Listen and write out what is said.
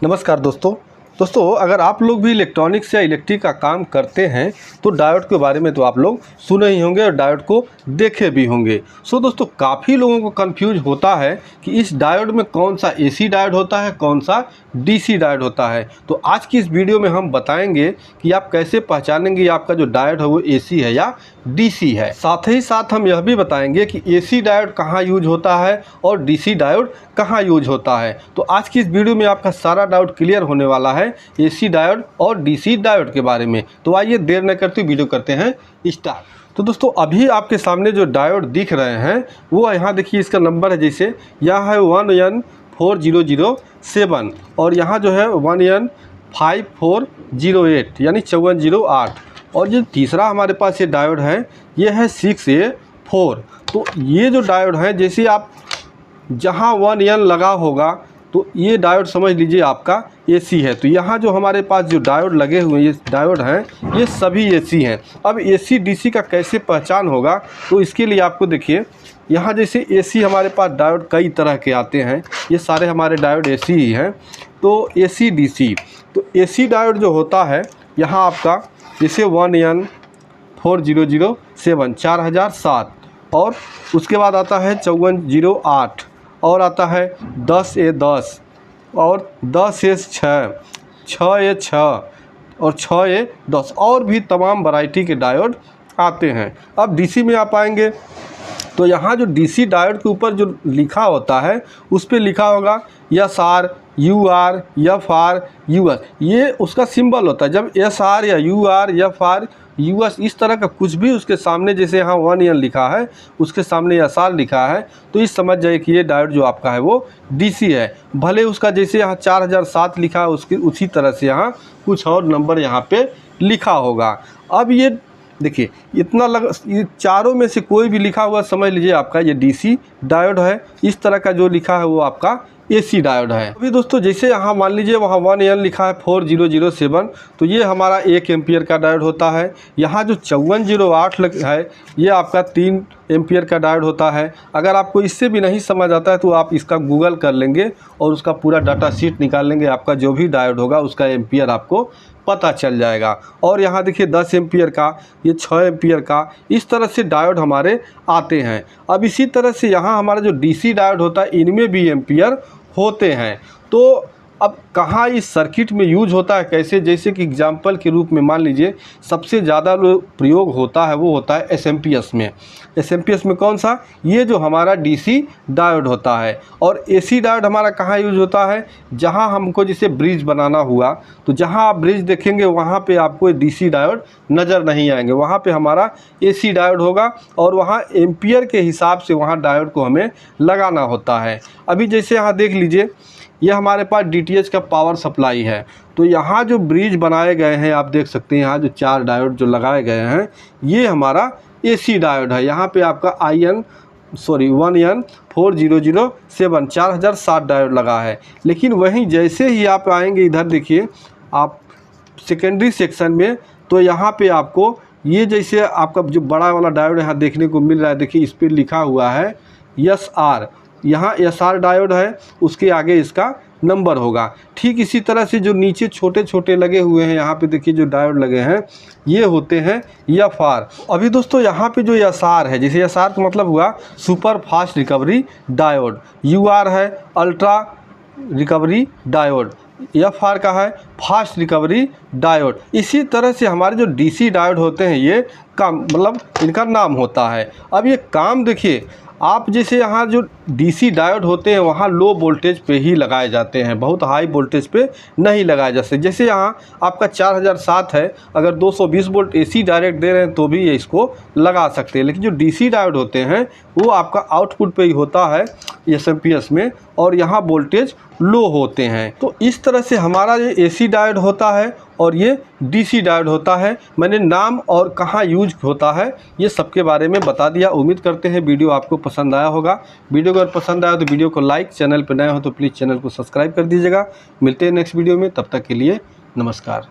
नमस्कार दोस्तों अगर आप लोग भी इलेक्ट्रॉनिक्स या इलेक्ट्रिक का काम करते हैं तो डायोड के बारे में तो आप लोग सुने ही होंगे और डायोड को देखे भी होंगे। सो दोस्तों काफ़ी लोगों को कंफ्यूज होता है कि इस डायोड में कौन सा एसी डायोड होता है, कौन सा डीसी डायोड होता है। तो आज की इस वीडियो में हम बताएंगे कि आप कैसे पहचानेंगे आपका जो डायोड है वो एसी है या डीसी है। साथ ही साथ हम यह भी बताएंगे कि एसी डायोड कहाँ यूज होता है और डीसी डायोड कहाँ यूज होता है। तो आज की इस वीडियो में आपका सारा डाउट क्लियर होने वाला है एसी डायोड और डीसी डायोड के बारे में। तो आइए देर न करते वीडियो करते हैं स्टार्ट। तो दोस्तों अभी आपके सामने जो डायोड दिख रहे हैं वो यहाँ देखिए, इसका नंबर है जैसे यहाँ है 1N4007 और यहाँ जो है 1N5408 यानी 5408। और जो तीसरा हमारे पास ये डायोड है ये है 6A4। तो ये जो डायोड है जैसे आप जहाँ 1N लगा होगा तो ये डायोड समझ लीजिए आपका एसी है। तो यहाँ जो हमारे पास जो डायोड लगे हुए ये डायोड हैं ये सभी एसी हैं। अब एसी डीसी का कैसे पहचान होगा, तो इसके लिए आपको देखिए यहाँ जैसे एसी हमारे पास डायोड कई तरह के आते हैं, ये सारे हमारे डायोड एसी ही हैं। तो एसी डीसी, तो एसी डायोड जो होता है यहाँ आपका जैसे 1N4007 4007 और उसके बाद आता है 5408 और आता है 10A10 और 10A6 6A6 और 6A10 और भी तमाम वैरायटी के डायोड आते हैं। अब डीसी में आप आएंगे तो यहाँ जो डीसी डायोड के ऊपर जो लिखा होता है उस पर लिखा होगा SR UR FR US, ये उसका सिंबल होता है। जब SR या UR FR US इस तरह का कुछ भी उसके सामने, जैसे यहाँ 1N लिखा है उसके सामने SR लिखा है, तो इस समझ जाइए कि ये डायोड जो आपका है वो डीसी है। भले उसका जैसे यहाँ 4007 लिखा है उसकी उसी तरह से यहाँ कुछ और नंबर यहाँ पे लिखा होगा। अब ये देखिए इतना ये चारों में से कोई भी लिखा हुआ समझ लीजिए आपका ये डीसी डायोड है। इस तरह का जो लिखा है वो आपका एसी डायोड है। अभी दोस्तों जैसे यहाँ मान लीजिए वहाँ 1N लिखा है 4007, तो ये हमारा 1 एम्पियर का डायोड होता है। यहाँ जो 5408 है ये आपका 3 एम्पियर का डायोड होता है। अगर आपको इससे भी नहीं समझ आता है तो आप इसका गूगल कर लेंगे और उसका पूरा डाटा शीट निकाल लेंगे, आपका जो भी डायोड होगा उसका एम्पियर आपको पता चल जाएगा। और यहाँ देखिए 10 एम्पियर का, ये 6 एम्पियर का, इस तरह से डायोड हमारे आते हैं। अब इसी तरह से यहाँ हमारा जो डीसी डायोड होता है इनमें भी एम्पियर होते हैं। तो अब कहाँ इस सर्किट में यूज होता है कैसे, जैसे कि एग्जांपल के रूप में मान लीजिए सबसे ज़्यादा प्रयोग होता है वो होता है एसएमपीएस में। एसएमपीएस में कौन सा, ये जो हमारा डीसी डायोड होता है। और एसी डायोड हमारा कहाँ यूज होता है, जहाँ हमको जैसे ब्रिज बनाना हुआ तो जहाँ आप ब्रिज देखेंगे वहाँ पे आपको डीसी डायोड नज़र नहीं आएंगे, वहाँ पे हमारा एसी डायोड होगा और वहाँ एम्पियर के हिसाब से वहाँ डायोड को हमें लगाना होता है। अभी जैसे यहाँ देख लीजिए ये हमारे पास डीटीएच का पावर सप्लाई है, तो यहाँ जो ब्रिज बनाए गए हैं आप देख सकते हैं, यहाँ जो 4 डायोड जो लगाए गए हैं ये हमारा एसी डायोड है। यहाँ पे आपका 1N4007 4007 डायोड लगा है। लेकिन वहीं जैसे ही आप आएंगे इधर देखिए आप सेकेंडरी सेक्शन में, तो यहाँ पे आपको ये जैसे आपका जो बड़ा वाला डायोड यहाँ देखने को मिल रहा है, देखिए इस पर लिखा हुआ है SR, यहाँ SR डायोड है, उसके आगे इसका नंबर होगा। ठीक इसी तरह से जो नीचे छोटे छोटे लगे हुए हैं यहाँ पे देखिए जो डायोड लगे हैं ये होते हैं FR। अभी दोस्तों यहाँ पे जो SR है, जैसे SR का मतलब हुआ super fast recovery diode, UR है अल्ट्रा रिकवरी डायोड, FR का है फास्ट रिकवरी डायोड। इसी तरह से हमारे जो डीसी डायोड होते हैं ये काम मतलब इनका नाम होता है। अब ये काम देखिए आप जैसे यहाँ जो डीसी डायोड होते हैं वहाँ लो वोल्टेज पे ही लगाए जाते हैं, बहुत हाई वोल्टेज पे नहीं लगाए जाते। जैसे यहाँ आपका 4007 है, अगर 220 वोल्ट एसी डायरेक्ट दे रहे हैं तो भी ये इसको लगा सकते हैं। लेकिन जो डीसी डायोड होते हैं वो आपका आउटपुट पे ही होता है एसएमपीएस में और यहाँ वोल्टेज लो होते हैं। तो इस तरह से हमारा ये एसी डायोड होता है और ये डीसी डायोड होता है। मैंने नाम और कहाँ यूज होता है ये सबके बारे में बता दिया। उम्मीद करते हैं वीडियो आपको पसंद आया होगा। वीडियो अगर पसंद आया तो वीडियो को लाइक, चैनल पर नए हो तो प्लीज़ चैनल को सब्सक्राइब कर दीजिएगा। मिलते हैं नेक्स्ट वीडियो में, तब तक के लिए नमस्कार।